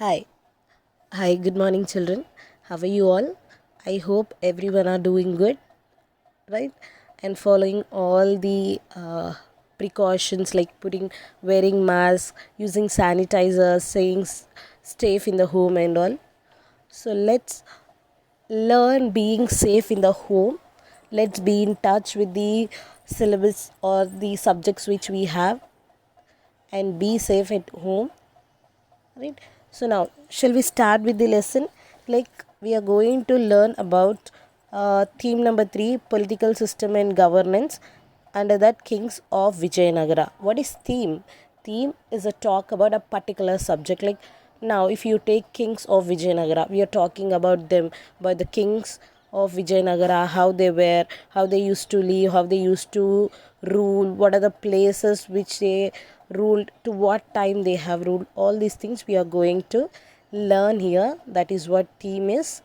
Hi, good morning, children. How are you all? I hope everyone are doing good, right? And following all the precautions like wearing mask, using sanitizer, staying safe in the home and all. So let's learn being safe in the home. Let's be in touch with the syllabus or the subjects which we have and be safe at home, right? So now shall we start with the lesson? Like we are going to learn about theme number 3, political system and governance, under that kings of Vijayanagara. What is theme is a talk about a particular subject. Like now if you take kings of Vijayanagara, we are talking about them, about the kings of Vijayanagara, how they were, how they used to live, how they used to rule, what are the places which they ruled, to what time they have ruled. All these things we are going to learn here. That is what theme is,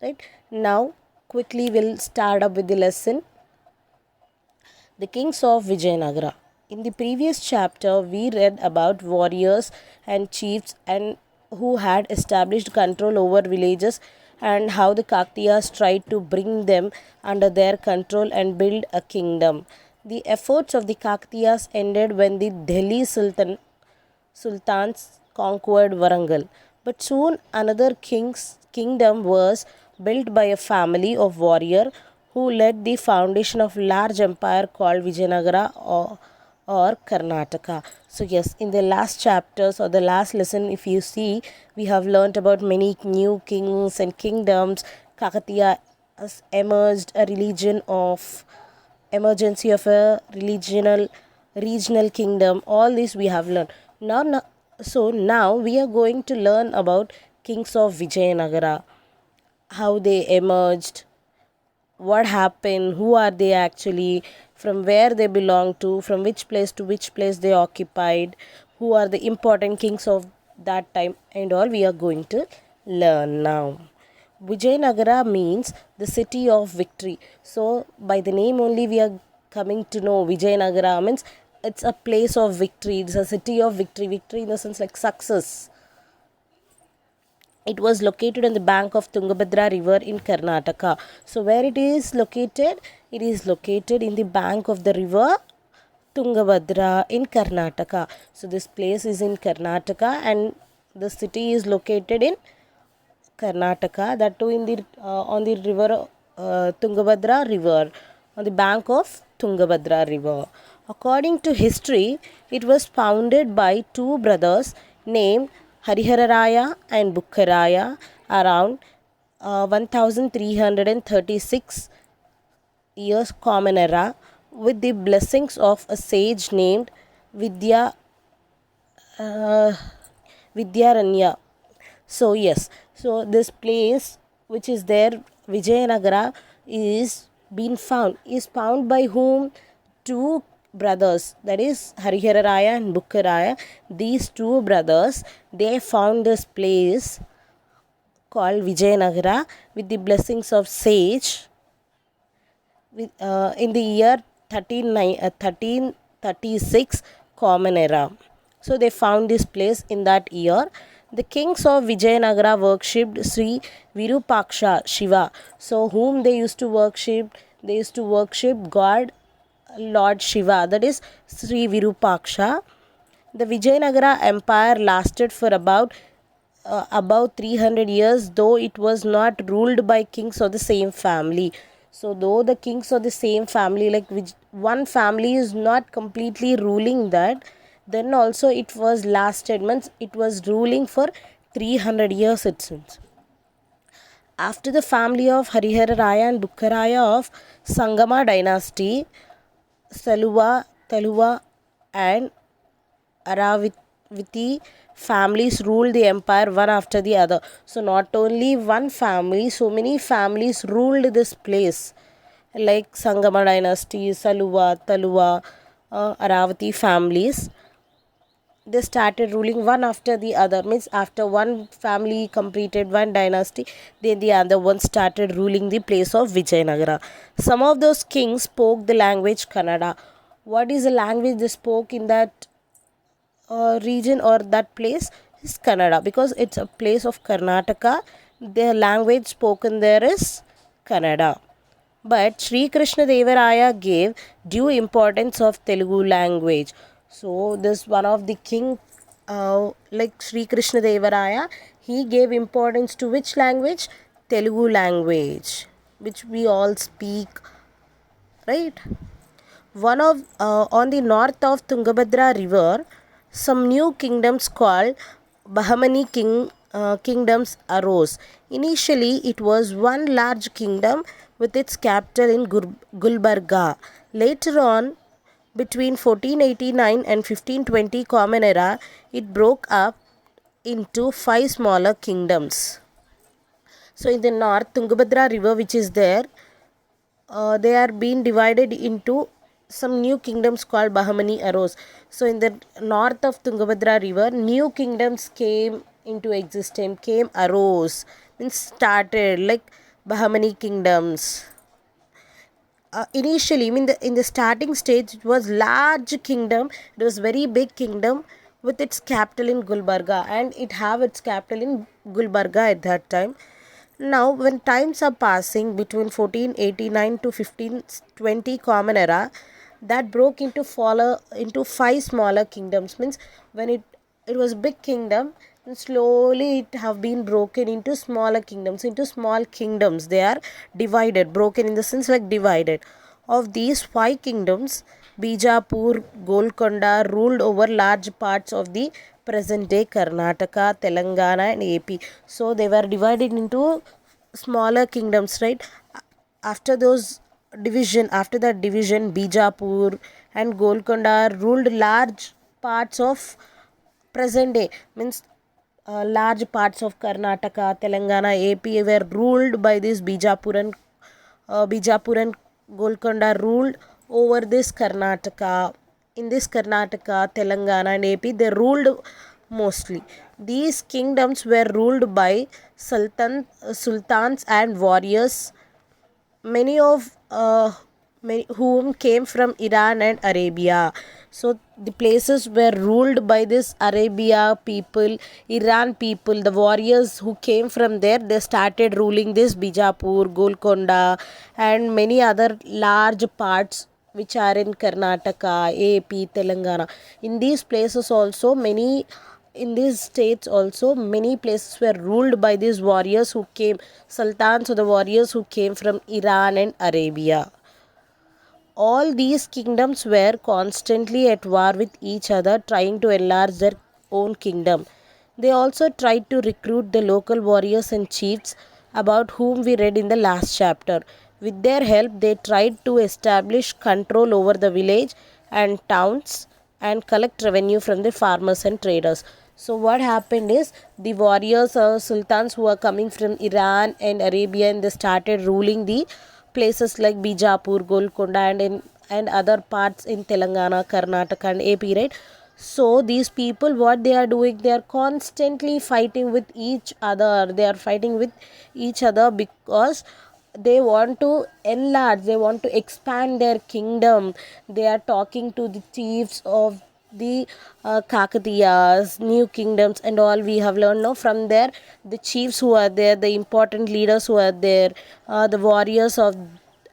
right? Now quickly we'll start up with the lesson. The kings of Vijayanagara. In the previous chapter, we read about warriors and chiefs and who had established control over villages and how the Kaktiyas tried to bring them under their control and build a kingdom. The efforts of the Kaktiyas ended when the Delhi sultans conquered Varangal. But soon another kingdom was built by a family of warrior who led the foundation of large empire called Vijayanagara or Karnataka. So yes, in the last chapters or the last lesson, if you see, we have learnt about many new kings and kingdoms. Kakatiya has emerged a religion of emergency of a regional kingdom. All this we have learned now we are going to learn about kings of Vijayanagara, how they emerged, what happened, who are they actually, from where they belong from which place they occupied, who are the important kings of that time, and all we are going to learn now. Vijayanagara means the city of victory. So, by the name only, we are coming to know Vijayanagara means it's a place of victory, it's a city of victory. Victory in the sense like success. It was located on the bank of Tungabhadra river in Karnataka. So, where it is located? It is located in the bank of the river Tungabhadra in Karnataka. So, this place is in Karnataka and the city is located in Karnataka, that too in the on the river Tungabhadra river, on the bank of Tungabhadra river. According to history, it was founded by two brothers named Harihararaya and Bukkaraya around 1336 years common era, with the blessings of a sage named Vidya uh, Vidyaranya. So yes, so this place which is there, Vijayanagara, is found by whom? Two brothers, that is Harihararaya and Bukkaraya. These two brothers, they found this place called Vijayanagara with the blessings of sage in the year 1336 common era. So they found this place in that year. The kings of Vijayanagara worshipped Sri Virupaksha Shiva. So whom they used to worship? They used to worship God Lord Shiva, that is Sri Virupaksha. The Vijayanagara Empire lasted for about 300 years, though it was not ruled by kings of the same family. So, though the kings of the same family, like which one family is not completely ruling that, then also it was lasted, means it was ruling for 300 years it seems. After the family of Harihararaya and Bukkaraya of Sangama dynasty, Taluva, and Araviti families ruled the empire one after the other. So, not only one family, so many families ruled this place, like Sangama dynasty, Taluva, Aravati families. They started ruling one after the other, means after one family completed one dynasty, then the other one started ruling the place of Vijayanagara. Some of those kings spoke the language Kannada. What is the language they spoke in that region or that place? is Kannada, because it's a place of Karnataka. The language spoken there is Kannada. But Sri Krishna Devaraya gave due importance of Telugu language. So this one of the king, like Sri Krishna Devaraya, he gave importance to which language? Telugu language, which we all speak, right? One of On the north of Tungabhadra river, some new kingdoms called kingdoms arose. Initially, it was one large kingdom with its capital in Gulbarga. Later on, between 1489 and 1520 Common Era, it broke up into 5 smaller kingdoms. So in the north, Tungabhadra river, which is there, they are being divided into some new kingdoms called Bahmani arose. So in the north of Tungabhadra river, new kingdoms came into existence, arose, means started, like Bahmani kingdoms. Initially, I mean, in the starting stage, it was large kingdom. It was very big kingdom with its capital in Gulbarga, and it have its capital in Gulbarga at that time. Now, when times are passing between 1489 to 1520 Common Era, that broke into 5 smaller kingdoms. Means when it was big kingdom, and slowly it have been broken into smaller kingdoms, into small kingdoms. They are divided, broken in the sense like divided. Of these 5 kingdoms, Bijapur, Golconda ruled over large parts of the present day Karnataka, Telangana, and AP. So they were divided into smaller kingdoms, right? After that division, Bijapur and Golconda ruled large parts of present day, means large parts of Karnataka, Telangana, AP were ruled by this Bijapur and Golconda ruled over this Karnataka. In this Karnataka, Telangana, and AP, they ruled mostly. These kingdoms were ruled by sultans and warriors, many of whom came from Iran and Arabia. So the places were ruled by this Arabia people, Iran people. The warriors who came from there, they started ruling this Bijapur, Golconda, and many other large parts which are in Karnataka, AP, Telangana. In these places also, in these states also, many places were ruled by these warriors who came, sultans or the warriors who came from Iran and Arabia. All these kingdoms were constantly at war with each other, trying to enlarge their own kingdom. They also tried to recruit the local warriors and chiefs about whom we read in the last chapter. With their help, they tried to establish control over the village and towns and collect revenue from the farmers and traders. So what happened is, the warriors or sultans who are coming from Iran and Arabia, and they started ruling the places like Bijapur, Golconda, and other parts in Telangana, Karnataka, and AP, right? So these people, what they are doing, they are constantly fighting with each other. They are fighting with each other because they want to enlarge, they want to expand their kingdom. They are talking to the chiefs of the Kakatiyas, new kingdoms, and all we have learned now from there. The chiefs who are there, the important leaders who are there, the warriors of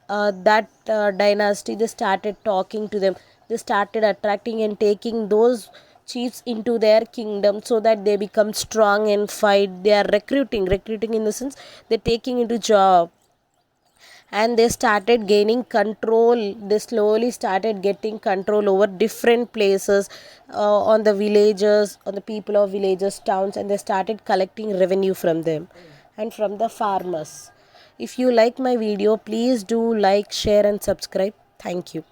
that dynasty, they started talking to them. They started attracting and taking those chiefs into their kingdom so that they become strong and fight. They are recruiting in the sense they're taking into job, and they started gaining control. They slowly started getting control over different places, on the villages, on the people of villages, towns, and they started collecting revenue from them and from the farmers. If you like my video, please do like, share, and subscribe. Thank you.